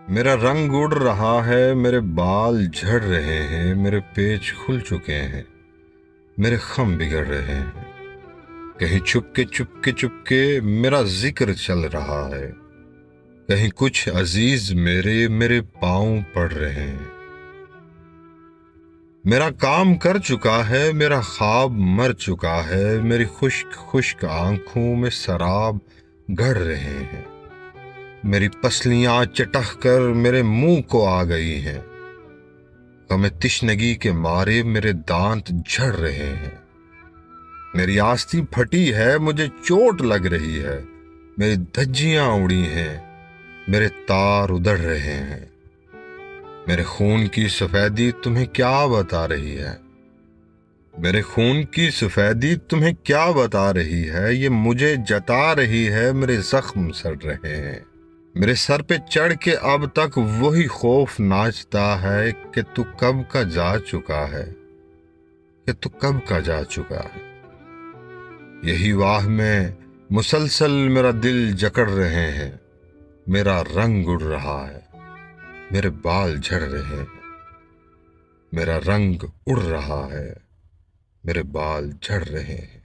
میرا رنگ اڑ رہا ہے، میرے بال جھڑ رہے ہیں، میرے پیچ کھل چکے ہیں، میرے خم بگڑ رہے ہیں۔ کہیں چپ کے میرا ذکر چل رہا ہے، کہیں کچھ عزیز میرے پاؤں پڑ رہے ہیں۔ میرا کام کر چکا ہے، میرا خواب مر چکا ہے، میری خشک خشک آنکھوں میں سراب گڑ رہے ہیں۔ میری پسلیاں چٹخ کر میرے منہ کو آ گئی ہیں، غم تشنگی کے مارے میرے دانت جھڑ رہے ہیں۔ میری آستین پھٹی ہے، مجھے چوٹ لگ رہی ہے، میری دھجیاں اڑی ہیں، میرے تار ادھڑ رہے ہیں۔ میرے خون کی سفیدی تمہیں کیا بتا رہی ہے؟ میرے خون کی سفیدی تمہیں کیا بتا رہی ہے؟ یہ مجھے جتا رہی ہے، میرے زخم سڑ رہے ہیں۔ میرے سر پہ چڑھ کے اب تک وہی خوف ناچتا ہے کہ تو کب کا جا چکا ہے، کہ تو کب کا جا چکا ہے۔ یہی واہ میں مسلسل میرا دل جکڑ رہے ہیں، میرا رنگ اڑ رہا ہے، میرے بال جھڑ رہے ہیں۔ میرا رنگ اڑ رہا ہے، میرے بال جھڑ رہے ہیں۔